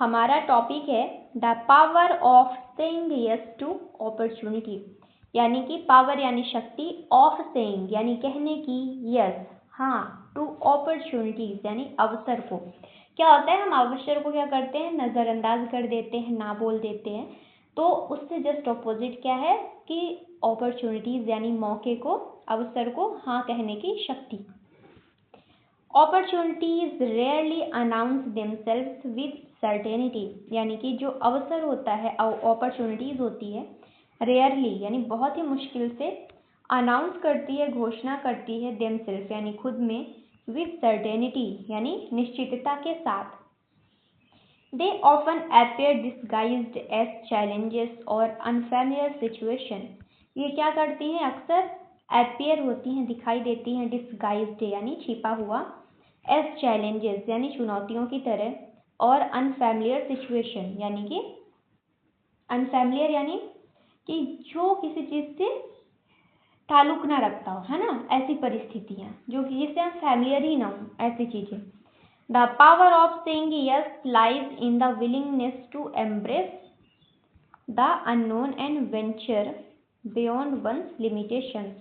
हमारा टॉपिक है the power of saying yes to opportunity, यानी कि पावर यानी शक्ति, ऑफ सेइंग यानी कहने की, यस हाँ, टू अपॉर्चुनिटीज यानी अवसर को। क्या होता है, हम अवसर को क्या करते हैं, नज़रअंदाज कर देते हैं, ना बोल देते हैं। तो उससे जस्ट ऑपोजिट क्या है कि अपॉर्चुनिटीज यानी मौके को, अवसर को हाँ कहने की शक्ति। Opportunities rarely announce themselves with certainty, यानी कि जो अवसर होता है, अपॉर्चुनिटीज होती है, रेयरली यानी बहुत ही मुश्किल से, अनाउंस करती है, घोषणा करती है, themselves यानी खुद में, with certainty यानी निश्चितता के साथ। They often appear disguised as challenges or unfamiliar situation। ये क्या करती हैं, अक्सर appear होती हैं, दिखाई देती हैं, disguised यानी छिपा हुआ, as challenges यानी चुनौतियों की तरह, और unfamiliar situation यानी कि unfamiliar यानी कि जो किसी चीज से ताल्लुक ना रखता हो, है ना, ऐसी परिस्थितियां जो कि जिससे हम फैमिलियर ही ना हो, ऐसी चीजें। The power of saying yes lies in the willingness to embrace the unknown and venture beyond one's limitations,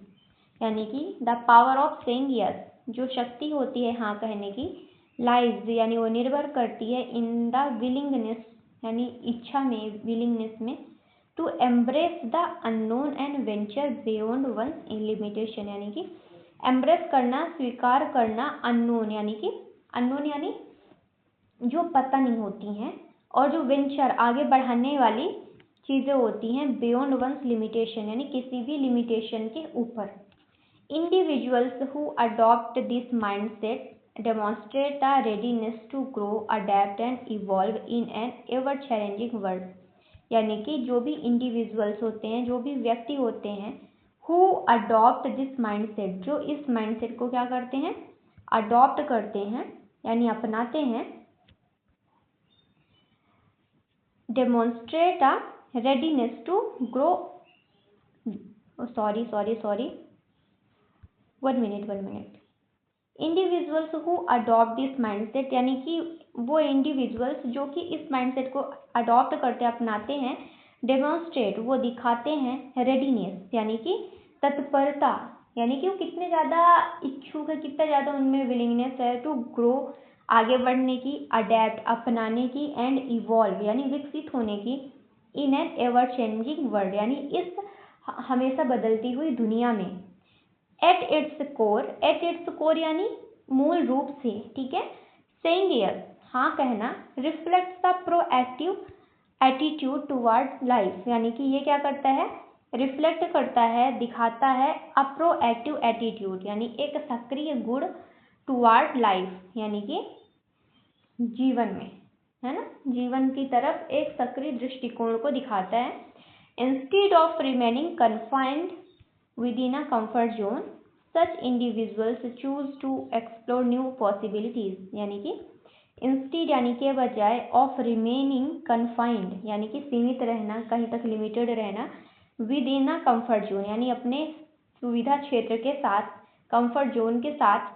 यानी कि the power of saying yes, जो शक्ति होती है हाँ कहने की, लाइज यानी वो निर्भर करती है, इन द विलिंगनेस यानी इच्छा में, विलिंगनेस में, to embrace the unknown and venture beyond one's limitation, यानी कि एम्ब्रेस करना, स्वीकार करना, अननोन यानी कि, अननोन यानी जो पता नहीं होती हैं, और जो वेंचर आगे बढ़ाने वाली चीजें होती हैं, बियॉन्ड वंस लिमिटेशन यानी किसी भी लिमिटेशन के ऊपर। Individuals who adopt this mindset demonstrate a readiness to grow, adapt and evolve in an ever challenging world, यानी कि जो भी इंडिविजुअल्स होते हैं, जो भी व्यक्ति होते हैं, who adopt this mindset, जो इस mindset को क्या करते हैं, अडॉप्ट करते हैं यानी अपनाते हैं, demonstrate a readiness to grow, one minute, individuals who adopt this mindset, यानी कि वो इंडिविजुअल्स जो कि इस माइंडसेट को अडॉप्ट करते, अपनाते हैं, डेमोन्स्ट्रेट वो दिखाते हैं, रेडीनेस यानी कि तत्परता, यानी कि वो कितने ज़्यादा इच्छुक है, कितना ज़्यादा उनमें विलिंगनेस है टू ग्रो, आगे बढ़ने की, अडेप्ट अपनाने की, एंड इवॉल्व यानी विकसित होने की, in an ever changing world यानी इस हमेशा बदलती हुई दुनिया में। एट इट्स कोर यानी मूल रूप से, ठीक है, सेइंग यस हाँ कहना, reflects the proactive attitude towards life, यानी कि ये क्या करता है, रिफ्लेक्ट करता है, दिखाता है, अ प्रोएक्टिव एटीट्यूड यानी एक सक्रिय गुण, टुवर्ड लाइफ यानी कि जीवन में, है ना, जीवन की तरफ एक सक्रिय दृष्टिकोण को दिखाता है। Instead of remaining confined within a comfort zone, such individuals choose to explore new possibilities, यानी कि इंस्टीड यानी के बजाय, ऑफ रिमेनिंग कन्फाइंड यानी कि सीमित रहना, कहीं तक लिमिटेड रहना, with in a comfort zone यानी अपने सुविधा क्षेत्र के साथ, कंफर्ट जोन के साथ,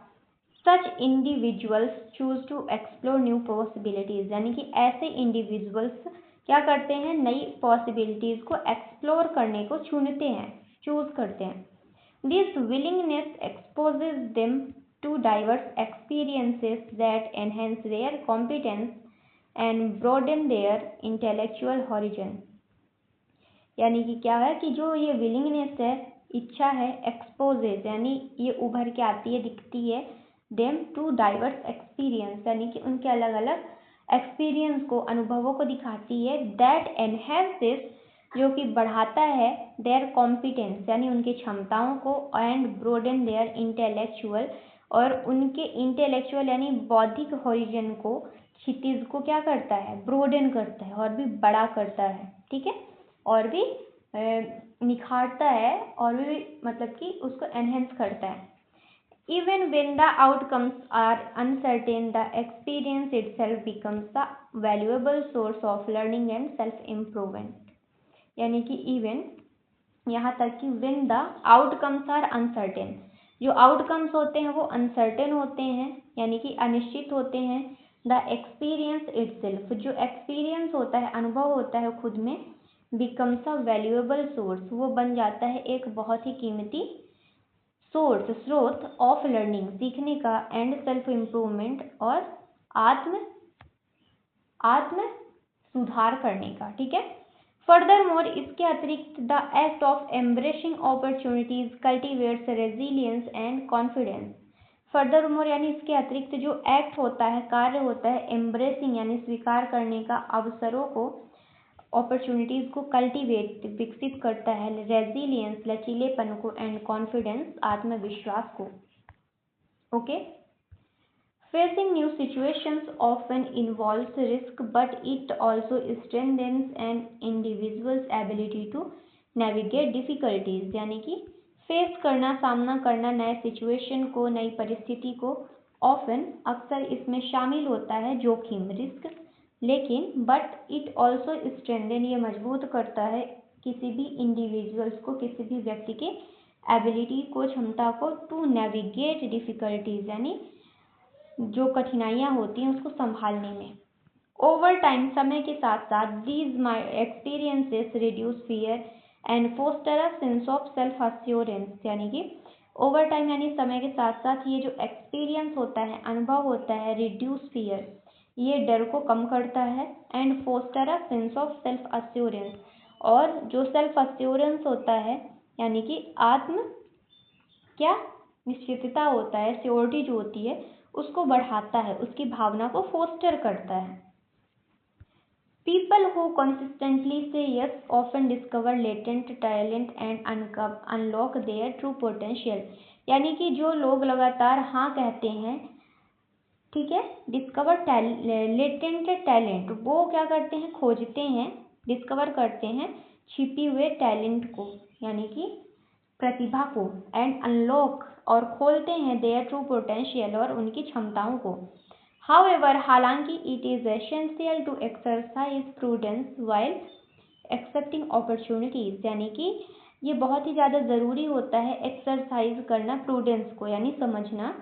such individuals choose to explore new possibilities, यानी कि ऐसे इंडिविजुअल्स क्या करते हैं, नई पॉसिबिलिटीज को एक्सप्लोर करने को चुनते हैं, चूज करते हैं। This willingness exposes them to diverse experiences that enhance their competence and broaden their intellectual horizon, यानी कि क्या है कि जो ये विलिंगनेस है, इच्छा है, एक्सपोजेज यानी ये उभर के आती है, दिखती है, देम टू डाइवर्स एक्सपीरियंस यानी कि उनके अलग अलग एक्सपीरियंस को, अनुभवों को दिखाती है, दैट एनहेंसेस जो कि बढ़ाता है, देयर कॉम्पिटेंस यानी उनकी क्षमताओं को, एंड ब्रोडन देयर इंटेलेक्चुअल और उनके इंटेलेक्चुअल यानी बौद्धिक हॉरिजन को, क्षितिज को क्या करता है, ब्रोडन करता है और भी बड़ा करता है, ठीक है, और भी निखारता है, और भी मतलब कि उसको एनहेंस करता है। Even when the outcomes are uncertain, the experience itself becomes a valuable source of learning and self-improvement, यानी कि इवन यहाँ तक कि when the outcomes are uncertain, जो आउटकम्स होते हैं वो अनसर्टेन होते हैं यानी कि अनिश्चित होते हैं, द एक्सपीरियंस इटसेल्फ, जो एक्सपीरियंस होता है, अनुभव होता है खुद में, बिकम्स अ वैल्यूएबल सोर्स, वो बन जाता है एक बहुत ही कीमती सोर्स, स्रोत ऑफ लर्निंग, सीखने का, एंड सेल्फ इम्प्रूवमेंट, और आत्म सुधार करने का। ठीक है। फर्दर मोर, इसके अतिरिक्त, the act of embracing opportunities cultivates resilience and confidence. Furthermore यानी इसके अतिरिक्त जो एक्ट होता है, कार्य होता है, एम्ब्रेसिंग यानी स्वीकार करने का, अवसरों को, अपॉर्चुनिटीज को, कल्टिवेट विकसित करता है, रेजिलियंस लचीलेपन को, एंड कॉन्फिडेंस आत्मविश्वास को। Okay. Facing new situations often involves risk, but it also strengthens an individual's ability to navigate difficulties. यानी कि फेस करना, सामना करना नए सिचुएशन को, नई परिस्थिति को, ऑफन अक्सर इसमें शामिल होता है जोखिम, रिस्क, लेकिन बट इट ऑल्सो स्ट्रेंथन, ये मजबूत करता है किसी भी इंडिविजुअल्स को, किसी भी व्यक्ति के एबिलिटी को, क्षमता को, टू नेविगेट डिफिकल्टीज यानी जो कठिनाइयाँ होती हैं उसको संभालने में। ओवर टाइम, समय के साथ साथ, these experiences reduce fear and foster a sense of self assurance. यानी कि ओवर टाइम यानी समय के साथ साथ ये जो एक्सपीरियंस होता है, अनुभव होता है, रिड्यूस फियर, ये डर को कम करता है, and foster a sense of self assurance, और जो सेल्फ अश्योरेंस होता है यानी कि निश्चितता होता है, श्योरिटी जो होती है, उसको बढ़ाता है, उसकी भावना को फोस्टर करता है। People who consistently say yes often discover latent talent and unlock their true potential. यानी कि जो लोग लगातार हाँ कहते हैं, ठीक है, डिस्कवर लेटेंट टैलेंट, वो क्या करते हैं, खोजते हैं, डिस्कवर करते हैं छिपी हुए टैलेंट को, यानी कि प्रतिभा को, एंड अनलॉक, और खोलते हैं देयर ट्रू पोटेंशियल, और उनकी क्षमताओं को। हाउएवर, हालांकि, it is essential to exercise prudence while accepting opportunities, यानी कि ये बहुत ही ज़्यादा ज़रूरी होता है एक्सरसाइज करना प्रूडेंस को, यानी समझना,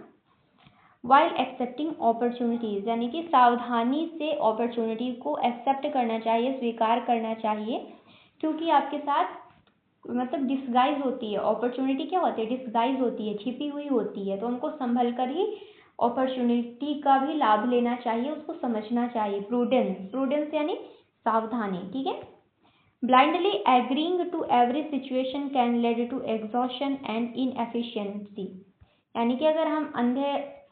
व्हाइल एक्सेप्टिंग अपॉर्चुनिटीज यानी कि सावधानी से अपॉर्चुनिटी को एक्सेप्ट करना चाहिए, स्वीकार करना चाहिए, क्योंकि आपके साथ मतलब डिस्गाइज होती है। अपॉर्चुनिटी क्या होती है, डिस्गाइज होती है, छिपी हुई होती है, तो हमको संभल कर ही अपॉर्चुनिटी का भी लाभ लेना चाहिए, उसको समझना चाहिए। प्रूडेंस यानी सावधानी। ठीक है। Blindly agreeing to every situation can lead to exhaustion and inefficiency, यानी कि अगर हम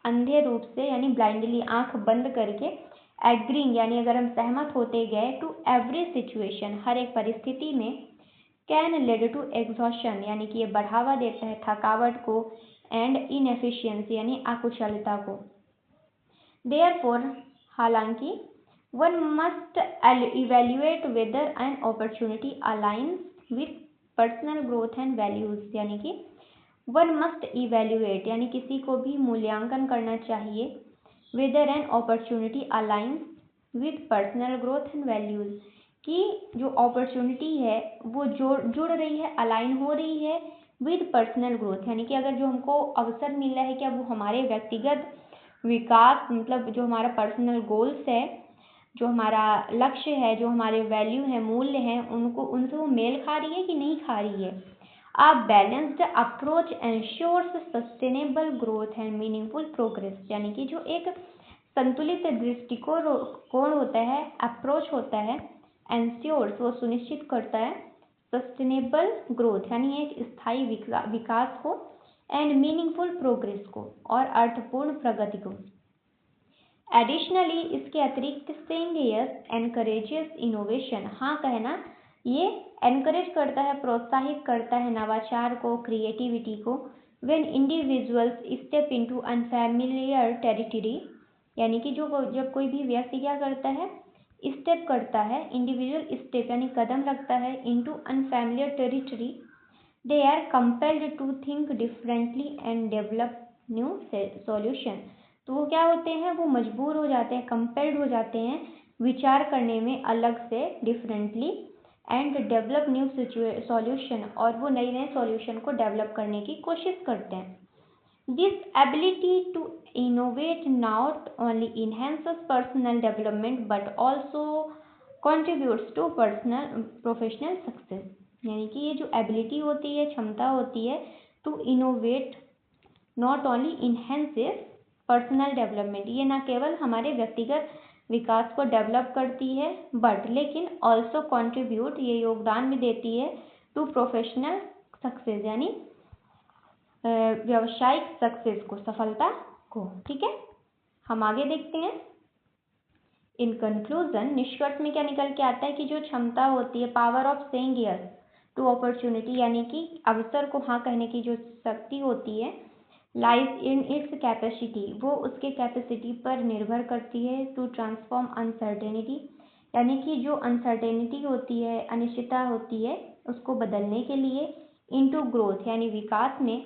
अंधे रूप से यानी ब्लाइंडली आंख बंद करके, एग्रीइंग यानी अगर हम सहमत होते गए, टू एवरी सिचुएशन हर एक परिस्थिति में, कैन लीड टू एग्जॉशन यानी कि ये बढ़ावा देता है थकावट को, एंड इनएफिशिएंसी यानी अकुशलता को। देयरफॉर, हालांकि, one must evaluate whether an opportunity aligns with personal growth and values, यानी कि वन मस्ट इवेल्युएट यानी किसी को भी मूल्यांकन करना चाहिए, whether an opportunity aligns with personal growth and values, कि जो अपॉर्चुनिटी है वो जुड़ रही है, अलाइन हो रही है विद पर्सनल ग्रोथ, यानी कि अगर जो हमको अवसर मिल रहा है क्या वो हमारे व्यक्तिगत विकास, मतलब जो हमारा पर्सनल गोल्स है, जो हमारा लक्ष्य है, जो हमारे वैल्यू है, मूल्य हैं, उनसे वो मेल खा रही है कि नहीं खा रही है। A balanced approach ensures sustainable growth and meaningful progress, यानी कि जो एक संतुलित दृष्टिकोण होता है, अप्रोच होता है, ensures वो सुनिश्चित करता है, सस्टेनेबल ग्रोथ यानी एक स्थायी विकास को, एंड मीनिंगफुल प्रोग्रेस को, और अर्थपूर्ण प्रगति को। एडिशनली, इसके अतिरिक्त, सेइंग यस एनकरेजेस इनोवेशन, हाँ कहना ये एनकरेज करता है, प्रोत्साहित करता है नवाचार को, क्रिएटिविटी को। When individuals step into unfamiliar territory, यानी कि जब कोई भी व्यक्ति क्या करता है, स्टेप करता है, इंडिविजुअल स्टेप यानी कदम रखता है, into unfamiliar territory, they are compelled to think differently and develop new solution, तो वो क्या होते हैं, वो मजबूर हो जाते हैं, कंपेल्ड हो जाते हैं विचार करने में अलग से, differently, and develop new solution, और वो नए सॉल्यूशन को डेवलप करने की कोशिश करते हैं। This ability to innovate not only enhances personal development but also contributes to personal professional success। यानी कि ये जो एबिलिटी होती है, क्षमता होती है to innovate not only enhances personal development, ये ना केवल हमारे व्यक्तिगत विकास को डेवलप करती है बट लेकिन ऑल्सो कंट्रीब्यूट, ये योगदान भी देती है टू प्रोफेशनल सक्सेस, यानी व्यावसायिक सक्सेस को, सफलता को। ठीक है, हम आगे देखते हैं। इन कंक्लूजन, निष्कर्ष में क्या निकल के आता है कि जो क्षमता होती है, power of saying yes to opportunity, यानी कि अवसर को हाँ कहने की जो शक्ति होती है, लाइज इन इट्स कैपेसिटी, वो उसके कैपेसिटी पर निर्भर करती है टू ट्रांसफॉर्म अनसर्टेनिटी, यानी कि जो अनसर्टेनिटी होती है, अनिश्चितता होती है, उसको बदलने के लिए, इनटू ग्रोथ यानी विकास में।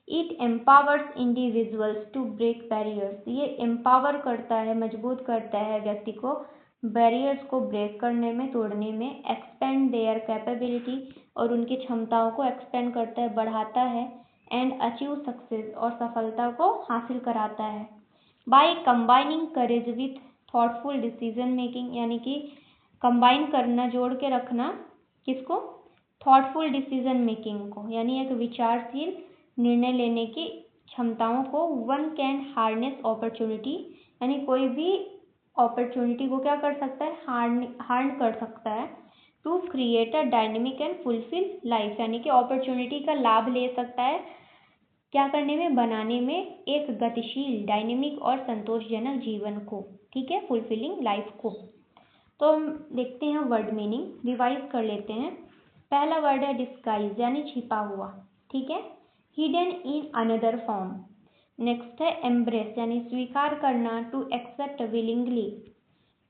It empowers individuals to break barriers, ये एम्पावर करता है, मजबूत करता है व्यक्ति को बैरियर्स को ब्रेक करने में, तोड़ने में। एक्सपेंड देयर कैपेबिलिटी, और उनकी क्षमताओं को एक्सपेंड करता है, बढ़ाता है। एंड अचीव सक्सेस, और सफलता को हासिल कराता है। By combining courage with thoughtful decision making, यानी कि कंबाइन करना, जोड़ के रखना, किसको? थॉटफुल डिसीजन मेकिंग को, यानी एक विचारशील निर्णय लेने की क्षमताओं को। वन कैन हार्नेस अपॉर्चुनिटी, यानी कोई भी अपॉर्चुनिटी को क्या कर सकता है? हार्न कर सकता है। To create a dynamic and fulfil life, यानी कि अपॉर्चुनिटी का लाभ ले सकता है, क्या करने में? बनाने में एक गतिशील, डायनेमिक और संतोषजनक जीवन को। ठीक है, फुलफिलिंग लाइफ को। तो हम देखते हैं वर्ड मीनिंग, रिवाइज कर लेते हैं। पहला वर्ड है डिस्गाइज, यानी छिपा हुआ। ठीक है, hidden in another form. Next है एम्ब्रेस, यानी स्वीकार करना, टू एक्सेप्ट विलिंगली।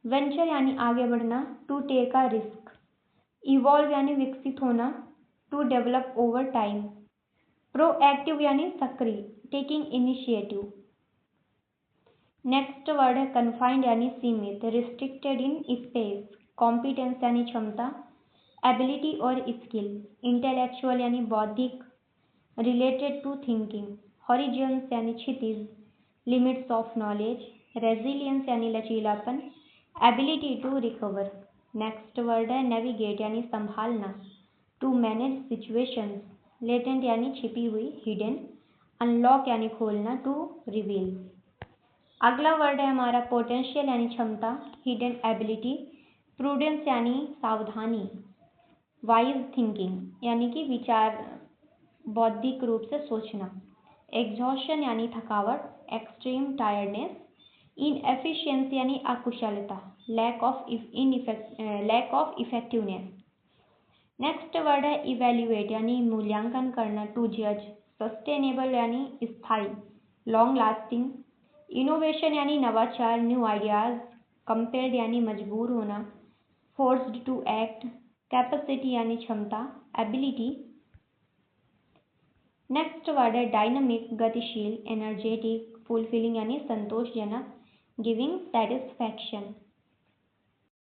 वेंचर यानी आगे बढ़ना, to take a risk. Evolve यानी विकसित होना, to develop over time. Proactive यानी सक्रिय, टेकिंग इनिशिएटिव। नेक्स्ट वर्ड है कन्फाइंड यानी सीमित, रिस्ट्रिक्टेड इन स्पेस। कॉम्पिटेंस यानी क्षमता, एबिलिटी और स्किल। इंटेलेक्चुअल यानी बौद्धिक, रिलेटेड टू थिंकिंग। हॉरिजॉन्स यानी क्षितिज, लिमिट्स ऑफ नॉलेज। रेजिलियंस यानी लचीलापन, ability to recover. Next word है नेविगेट यानी संभालना, टू मैनेज सिचुएशंस। लेटेंट यानी छिपी हुई, हिडन। अनलॉक यानी खोलना, टू रिवील। अगला वर्ड है हमारा पोटेंशियल यानी क्षमता, हिडन एबिलिटी। प्रूडेंस यानी सावधानी, वाइज थिंकिंग यानी कि विचार, बौद्धिक रूप से सोचना। एग्जॉशन यानी थकावट, एक्सट्रीम टायर्डनेस। इनएफिशिएंसी यानी अकुशलता, lack of effectiveness. Next word है इवेल्युएट यानी मूल्यांकन करना, टू जज। सस्टेनेबल यानी स्थायी, लॉन्ग लास्टिंग। इनोवेशन यानी नवाचार, न्यू आइडियाज। कंपेल्ड यानी मजबूर होना, फोर्स्ड टू एक्ट। कैपेसिटी यानी क्षमता, एबिलिटी। नेक्स्ट वर्ड है डायनामिक, गतिशील, एनर्जेटिक। फुलफिलिंग यानी संतोषजनक, गिविंग सेटिस्फैक्शन।